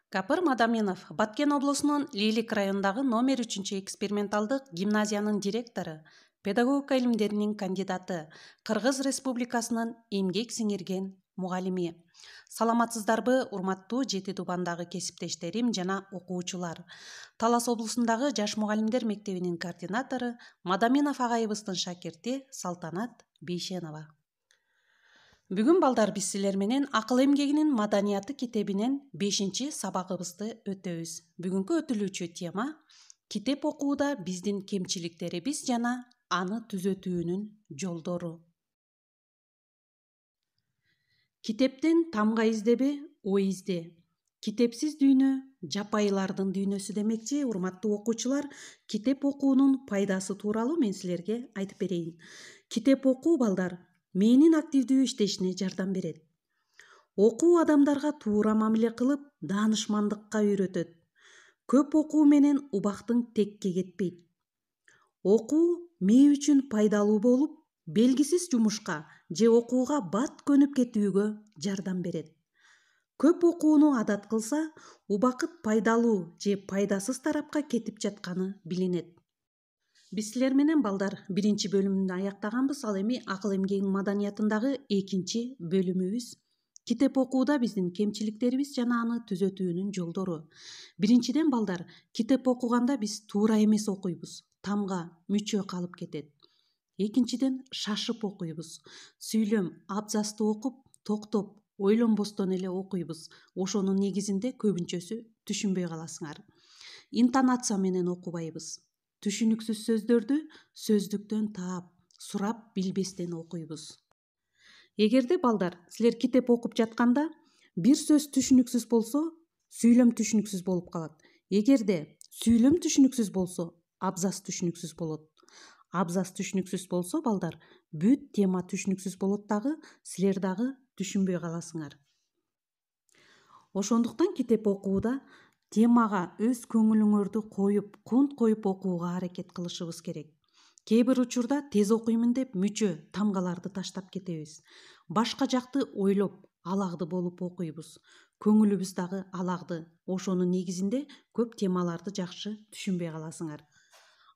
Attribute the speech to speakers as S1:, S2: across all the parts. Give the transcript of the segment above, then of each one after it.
S1: Капыр Мадаминов Баткен облусунун Лилик районундагы номер 3 эксперименталдык гимназиянын директору, педагогика илимдеринин кандидаты, Кыргыз Республикасынын эмгек сиңирген мугалими. Саламатсыздарбы, урматтуу 7 тубандагы кесиптештерим жана окуучулар. Талас облусундагы Жаш мугалимдер мектебинин координатору Мадаминов агайыбыздын шакирти Салтанат Бейшенова. Бүгүн балдар биз силер менен акыл эмгегинин маданияты китебинен 5-сабагыбызды өтөбүз. Бүгүнкү өтүлүүчү тема китеп окууда биздин кемчиликтерибиз жана аны түзөтүүнүн жолдору. Китептен тамга издеби, ой изде. Китепсиз дүйнө жапайылардын дүйнөсү демекчи. Урматтуу окуучулар, китеп окуунун пайдасы тууралуу мен силерге айтып берейин. Китеп окуу балдар мээнин активдүү иштешине жардам берет. Окуу адамдарга туура мамиле кылып, даанышмандыкка үйрөтөт. Көп окуу менен убактың текке кетпейт. Окуу мээ үчүн пайдалуу болуп, белгисиз жумушка же окууга бат көнүп кетүүгө жардам берет. Көп окууну адат кылса, убакыт пайдалуу же пайдасыз тарапка кетип жатканы билинет. Биз силер менен балдар 1-бөлүмдү аяктаганбыз, ал эми акыл эмгегинин маданиятындагы 2-бөлүмүбүз. Китеп окууда биздин кемчиликтерибиз жана аны түзөтүүнүн жолдору. Биринчиден балдар, китеп окуганда биз туура эмес окуйбуз. Тамга, мүчө калып кетет. Экинчиден шашып окуйбуз. Сүйлөм, абзасты окуп, токтоп, ойлонбостон эле окуйбуз. Ошонун негизинде көбүнчөсү түшүнбөй каласыңар. Интонация менен окубайбыз. Түшүнүксүз сөздөрдү сөздүктөн таап, сурап билбестен окуйбуз. Эгерде балдар силер китеп окуп жатканда бир сөз түшүнүксүз болсо, сүйлөм түшүнүксүз болуп калат. Эгерде сүйлөм түшүнүксүз болсо, абзац түшүнүксүз болот. Абзац түшүнүксүз болсо, балдар, бүт тема түшүнүксүз болот дагы, силер дагы түшүнбөй каласыңар. Ошондуктан китеп окууда темага өз көңүлүңөрдү коюп, кунт коюп окууга аракет кылышыбыз керек. Кээ бир учурда тез окуймун деп мүчө, тамгаларды таштап кетебиз. Башка жакты ойлоп, алагды болуп окуйбуз. Көңүлүбүз дагы алагды. Ошонун негизинде көп темаларды жакшы түшүнбөй каласыңар.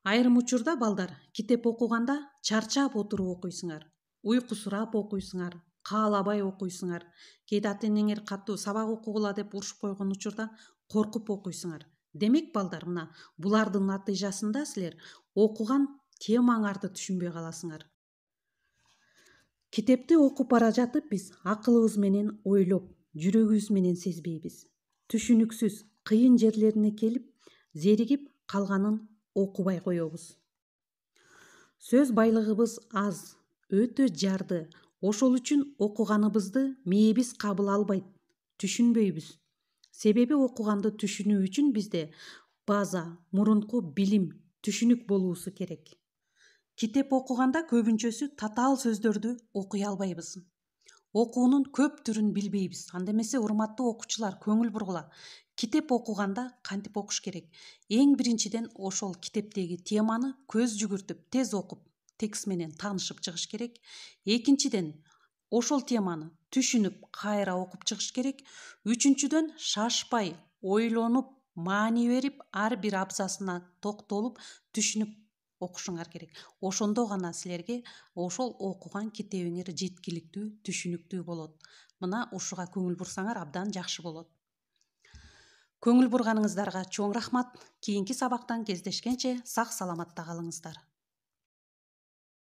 S1: Айрым учурда балдар китеп окуганда чарчап отуруп окуйсуңар, уйкусурап окуйсуңар, каалабай окуйсуңар. Кээде ата-энеңер катуу сабак окугула деп урушуп койгон учурда коркуп окуйсуңар. Демек балдар, мына булардын натыйжасында силер окуган темаңарды түшүнбөй каласыңар. Китепти окуп бара жатып биз акылыбыз менен ойлоп, жүрөгүбүз менен сезбейбиз. Түшүнүксүз, кыйын жерлерине келип, зеригип калганын окубай коебуз. Сөз байлыгыбыз аз, өтө жарды. Ошол үчүн окуганыбызды мээбиз кабыл албайт, түшүнбөйбүз. Себеби окуганды түшүнүү үчүн бизде база, мурунку билим, түшүнүк болуусу керек. Китеп окуганда көбүнчөсү татаал сөздөрдү окуй албайбыз. Окуунун көп түрүн билбейбиз. Анда эмесе, урматтуу окуучулар, көңүл бургула. Китеп окуганда кантип окуш керек? Эң биринчиден ошол китептеги теманы көз жүгүртүп, тез окуп, текст менен таанышып чыгыш керек. Экинчиден ошол теманы түшүнүп, кайра окуп чыгыш керек. Үчүнчүдөн шашпай, ойлонуп, маани берип, ар бир абзасына токтолуп, түшүнүп окушуңар керек. Ошондо гана силерге ошол окуган китебиңер жеткиликтүү, түшүнүктүү болот. Мына ушуга көңүл бурсаңар абдан жакшы болот. Көңүл бурганыңыздарга чоң рахмат. Кийинки сабактан кездешкенче сак саламатта калыңыздар.